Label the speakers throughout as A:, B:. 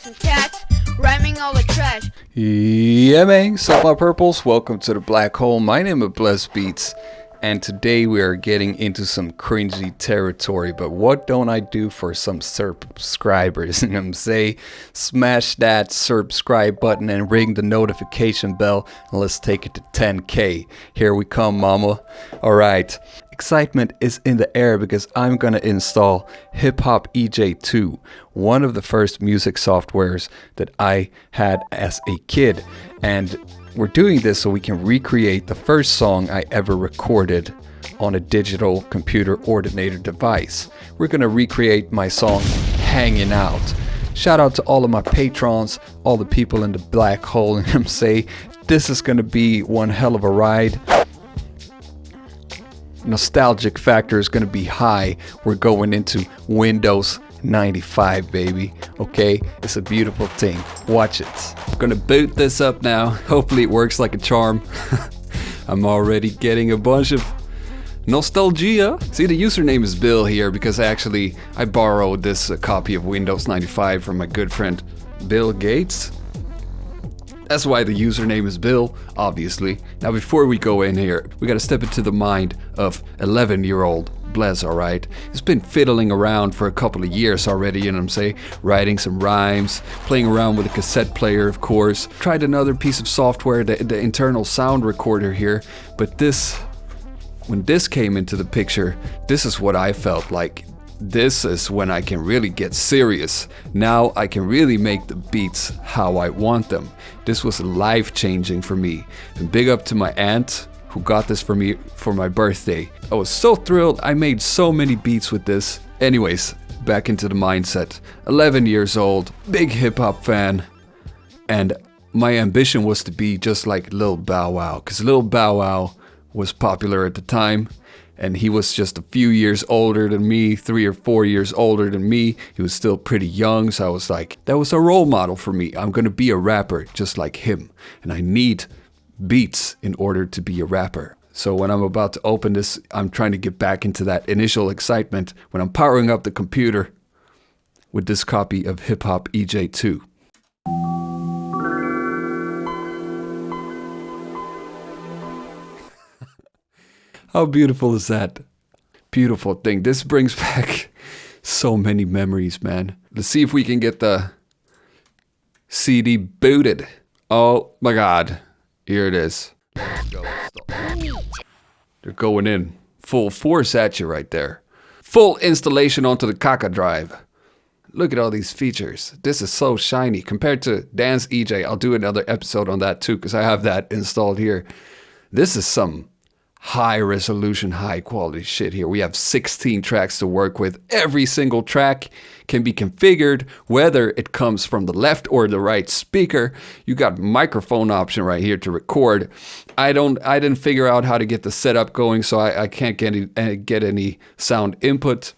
A: dogs and cats, rhyming all the trash.
B: Yeah, man. Sup, my purples? Welcome to the black hole. My name is Blessed Beats, and today we are getting into some cringy territory. But what don't I do for some subscribers? You know what I'm saying? Smash that subscribe button and ring the notification bell, and let's take it to 10K. Here we come, mama. All right. Excitement is in the air because I'm going to install HipHop Ejay 2, one of the first music softwares that I had as a kid. And we're doing this so we can recreate the first song I ever recorded on a digital computer ordinator device. We're going to recreate my song Hanging Out. Shout out to all of my patrons, all the people in the black hole, and I'm saying this is going to be one hell of a ride. Nostalgic factor is going to be high. We're going into Windows 95, baby. Okay, it's a beautiful thing. Watch it. I'm gonna boot this up now. Hopefully it works like a charm. I'm already getting a bunch of nostalgia. See, the username is Bill here because I borrowed this copy of Windows 95 from my good friend Bill Gates. That's why the username is Bill, obviously. Now before we go in here, we gotta step into the mind of 11-year-old Bless, alright? He's been fiddling around for a couple of years already, you know what I'm saying? Writing some rhymes, playing around with a cassette player, of course. Tried another piece of software, the internal sound recorder here, but when this came into the picture, this is what I felt like. This is when I can really get serious. Now I can really make the beats how I want them. This was life-changing for me. And big up to my aunt who got this for me for my birthday. I was so thrilled. I made so many beats with this. Anyways, back into the mindset. 11 years old, big hip-hop fan. And my ambition was to be just like Lil Bow Wow. Because Lil Bow Wow was popular at the time. And he was just a few years older than me, 3 or 4 years older than me. He was still pretty young, so I was like, that was a role model for me. I'm gonna be a rapper just like him. And I need beats in order to be a rapper. So when I'm about to open this, I'm trying to get back into that initial excitement when I'm powering up the computer with this copy of HipHop Ejay 2. How beautiful is that? Beautiful thing. This brings back so many memories, man. Let's see if we can get the CD booted. Oh my God. Here it is. Let's go. They're going in full force at you right there. Full installation onto the Kaka drive. Look at all these features. This is so shiny compared to Dance Ejay. I'll do another episode on that too because I have that installed here. This is some high resolution, high quality shit here. We have 16 tracks to work with. Every single track can be configured, whether it comes from the left or the right speaker. You got microphone option right here to record. I didn't figure out how to get the setup going, so I can't get any sound input.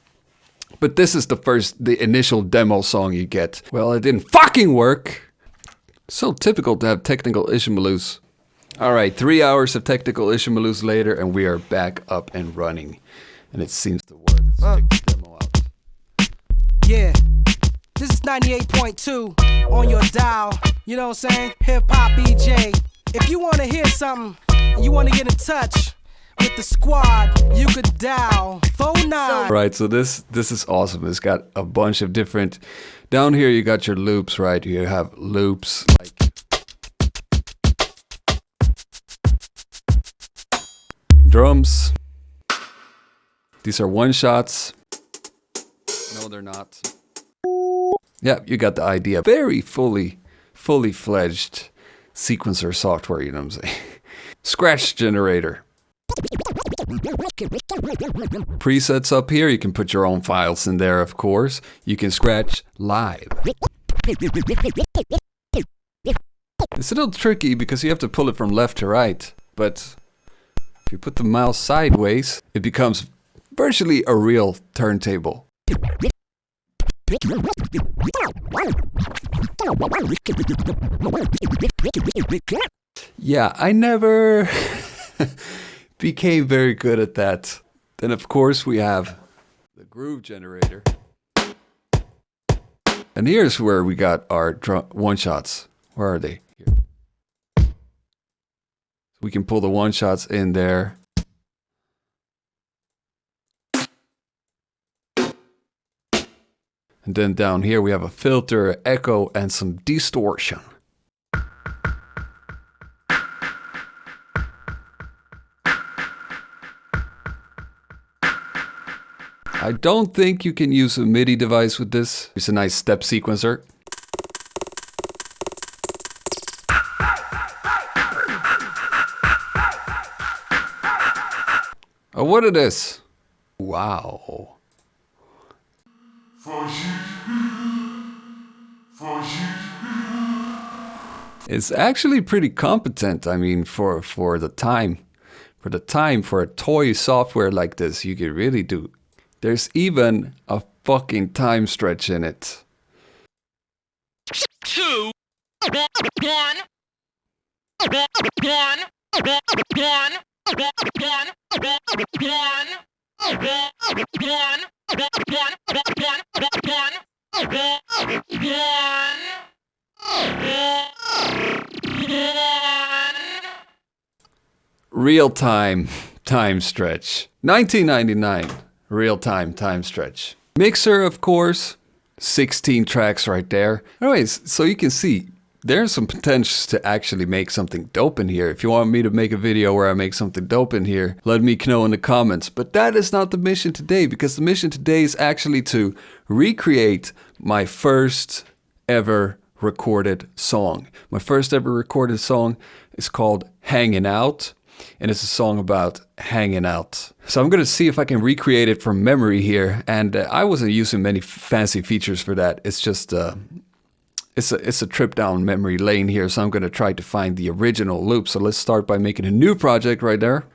B: But this is the initial demo song you get. Well, it didn't fucking work. So typical to have technical issues. All right, 3 hours of technical issues later, and we are back up and running. And it seems to work. Let's check the demo out.
C: Yeah, this is 98.2 on your dial. You know what I'm saying? HipHop Ejay. If you want to hear something, and you want to get in touch with the squad, you could dial 49.
B: Right, so this is awesome. It's got a bunch of different... Down here you got your loops, right? You have loops like... drums. These are one shots. No, they're not. Yeah, you got the idea. Very fully fledged sequencer software, you know what I'm saying? Scratch generator. Presets up here. You can put your own files in there, of course. You can scratch live. It's a little tricky because you have to pull it from left to right, but if you put the mouse sideways, it becomes virtually a real turntable. Yeah, I never became very good at that. Then of course we have the groove generator. And here's where we got our one-shots. Where are they? Here. We can pull the one-shots in there. And then down here we have a filter, echo, and some distortion. I don't think you can use a MIDI device with this. It's a nice step sequencer. Oh, what it is? Wow. It's actually pretty competent. I mean, for the time. For a toy software like this, you could really do. There's even a fucking time stretch in it.
D: 2, 1, 1, 1.
B: Real time stretch. 1999. Real time stretch. Mixer, of course. 16 tracks right there. Anyways, so you can see there's some potential to actually make something dope in here. If you want me to make a video where I make something dope in here, let me know in the comments. But that is not the mission today, because the mission today is actually to recreate my first ever recorded song. My first ever recorded song is called Hanging Out. And it's a song about hanging out. So I'm going to see if I can recreate it from memory here. And I wasn't using many fancy features for that. It's just, it's a trip down memory lane here. So I'm going to try to find the original loop. So let's start by making a new project right there.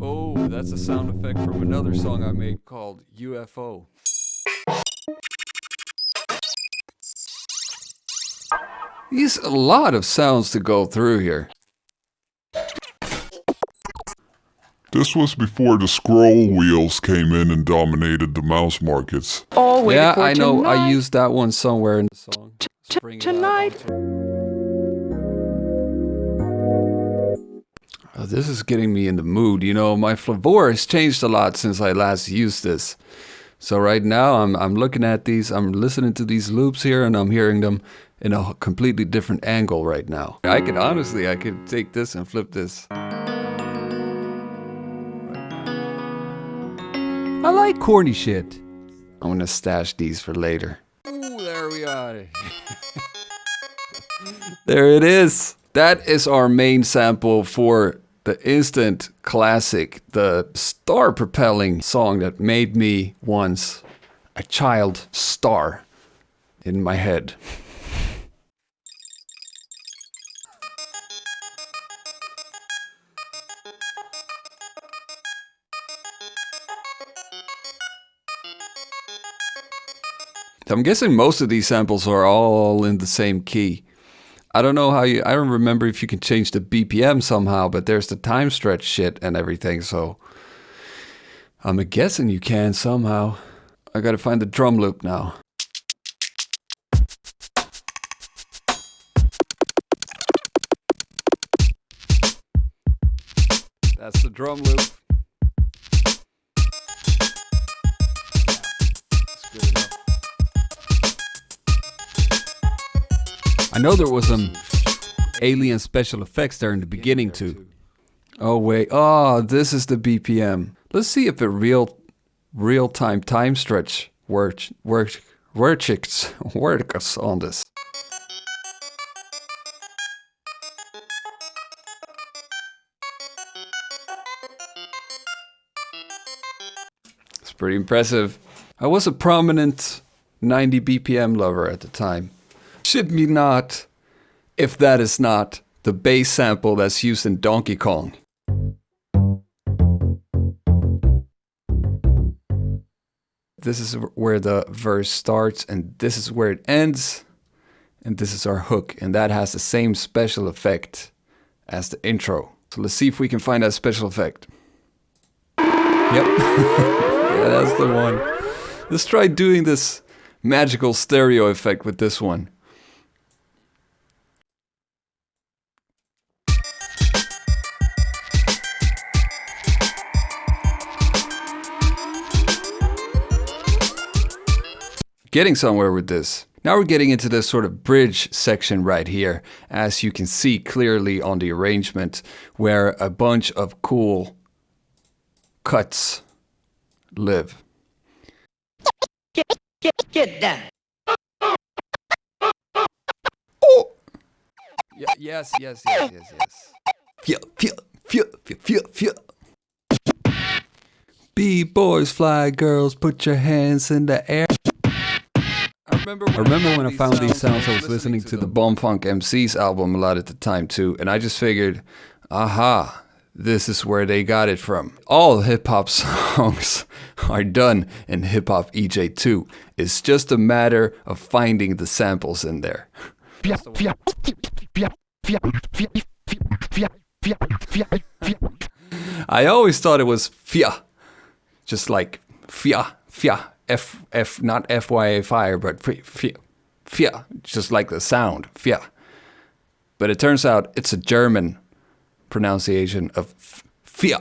B: Oh, that's a sound effect from another song I made called UFO. There's a lot of sounds to go through here.
E: This was before the scroll wheels came in and dominated the mouse markets.
B: Yeah, I know. Tonight. I used that one somewhere in the song.
D: Tonight.
B: Oh, this is getting me in the mood. You know, my flavor has changed a lot since I last used this. So right now I'm looking at these, I'm listening to these loops here, and I'm hearing them in a completely different angle right now. I could take this and flip this. I like corny shit. I'm gonna stash these for later. Ooh, there we are. There it is. That is our main sample for the instant classic, the star propelling song that made me once a child star in my head. I'm guessing most of these samples are all in the same key. I don't know how I don't remember if you can change the BPM somehow, but there's the time stretch shit and everything, so I'm guessing you can somehow. I gotta find the drum loop now. That's the drum loop. That's good enough. I know there was some alien special effects there in the beginning too. Oh wait, oh, this is the BPM. Let's see if a real-time time stretch works on this. It's pretty impressive. I was a prominent 90 BPM lover at the time. Should be not, if that is not the bass sample that's used in Donkey Kong. This is where the verse starts, and this is where it ends, and this is our hook, and that has the same special effect as the intro. So let's see if we can find that special effect. Yep. that's the one. Let's try doing this magical stereo effect with this one. Getting somewhere with this. Now we're getting into this sort of bridge section right here, as you can see clearly on the arrangement, where a bunch of cool cuts live.
D: Get down.
B: Oh! Yeah, yes. B-boys, fly girls, put your hands in the air. I remember when I found these sounds, I was listening to the Bomb Funk MC's album a lot at the time too, and I just figured, aha, this is where they got it from. All hip-hop songs are done in HipHop Ejay 2. It's just a matter of finding the samples in there. I always thought it was fia, just like fia, F, not FYA fire, but fia, just like the sound, fia. But it turns out it's a German pronunciation of fia.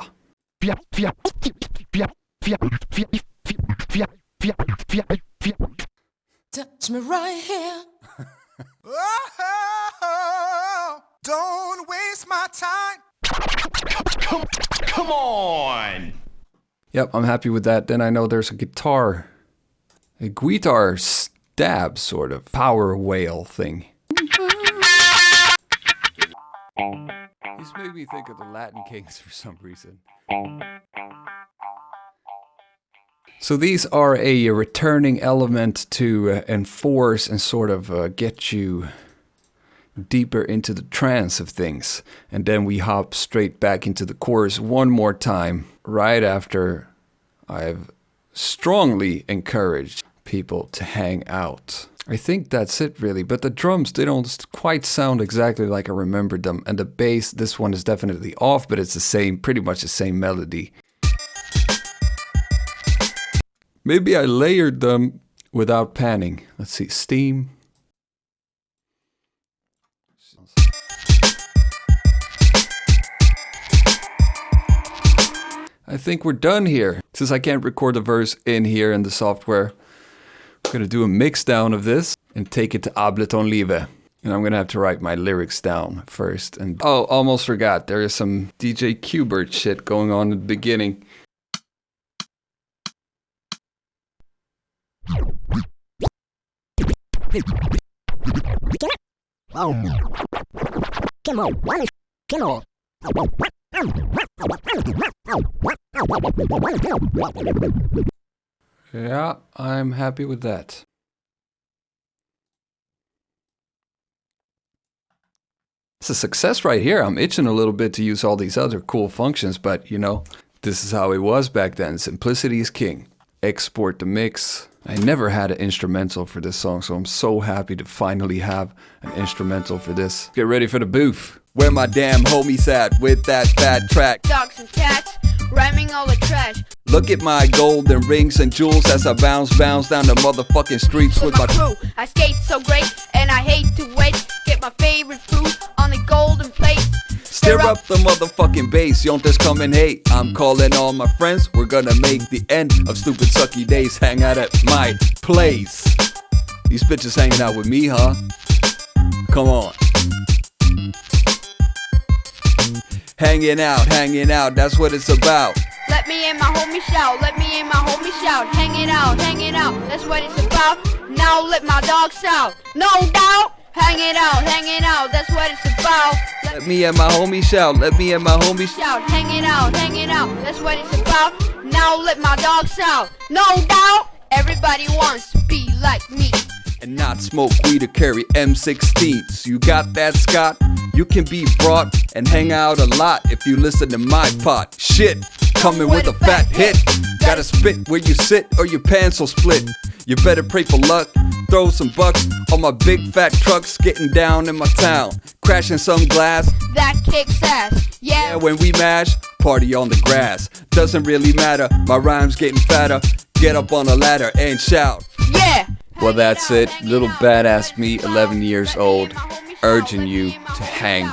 F: Touch me right here.
C: Oh, don't waste my time.
F: Come on.
B: Yep, I'm happy with that. Then I know there's a guitar stab sort of power whale thing. This made me think of the Latin Kings for some reason. So these are a returning element to enforce and sort of get you deeper into the trance of things. And then we hop straight back into the chorus one more time, right after I've strongly encouraged people to hang out. I think that's it really, but the drums, they don't quite sound exactly like I remembered them. And the bass, this one is definitely off, but it's the same, pretty much the same melody. Maybe I layered them without panning. Let's see, steam. I think we're done here. Since I can't record the verse in here in the software, I'm gonna do a mix down of this and take it to Ableton Live. And I'm gonna have to write my lyrics down first. And oh, almost forgot, there is some DJ Qbert shit going on at the beginning. Yeah, I'm happy with that. It's a success right here. I'm itching a little bit to use all these other cool functions, but you know, this is how it was back then. Simplicity is king. Export the mix. I never had an instrumental for this song, so I'm so happy to finally have an instrumental for this. Get ready for the booth. Where my damn homies at with that fat track?
A: Dogs and cats, rhyming all the trash.
B: Look at my golden rings and jewels as I bounce down the motherfucking streets with my
A: crew. I skate so great, and I hate to wait. Get my favorite food on the golden plate.
B: Stir up the motherfucking bass, yontas come and hate. I'm calling all my friends, we're gonna make the end of stupid sucky days. Hang out at my place. These bitches hanging out with me, huh? Come on. Hanging out, that's what it's about.
A: Let me and my homie shout, let me and my homie shout. Hanging out, that's what it's about. Now let my dogs out, no doubt. Hanging out, that's what it's about.
B: Let me and my homie shout, let me and my homie
A: shout. Hanging out, that's what it's about. Now let my dogs out, no doubt. Everybody wants to be like me.
B: And not smoke weed or carry M16s. You got that, Scott? You can be brought and hang out a lot if you listen to my pot. Shit, coming with a fat hit. Gotta spit where you sit or your pants will split. You better pray for luck, throw some bucks on my big fat trucks, getting down in my town, crashing some glass.
A: That kicks ass, yeah.
B: When we mash, party on the grass. Doesn't really matter, my rhyme's getting fatter. Get up on a ladder and shout.
A: Yeah.
B: Well, that's it. Little badass me, 11 years old, urging you to hang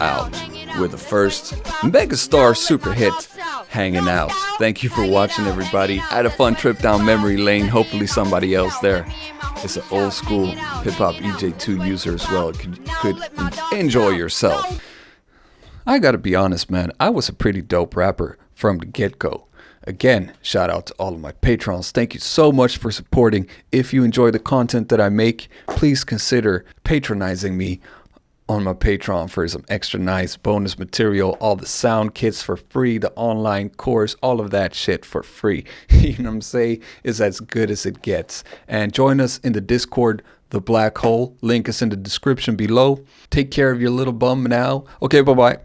B: out with the first megastar super hit, Hanging Out. Thank you for watching, everybody. I had a fun trip down memory lane. Hopefully somebody else there is an old school HipHop Ejay 2 user as well. Could enjoy yourself. I gotta be honest, man, I was a pretty dope rapper from the get-go. Again, shout out to all of my patrons. Thank you so much for supporting. If you enjoy the content that I make, please consider patronizing me on my Patreon for some extra nice bonus material, all the sound kits for free, the online course, all of that shit for free. You know what I'm saying? It's as good as it gets. And join us in the Discord, The Black Hole. Link is in the description below. Take care of your little bum now. Okay, bye-bye.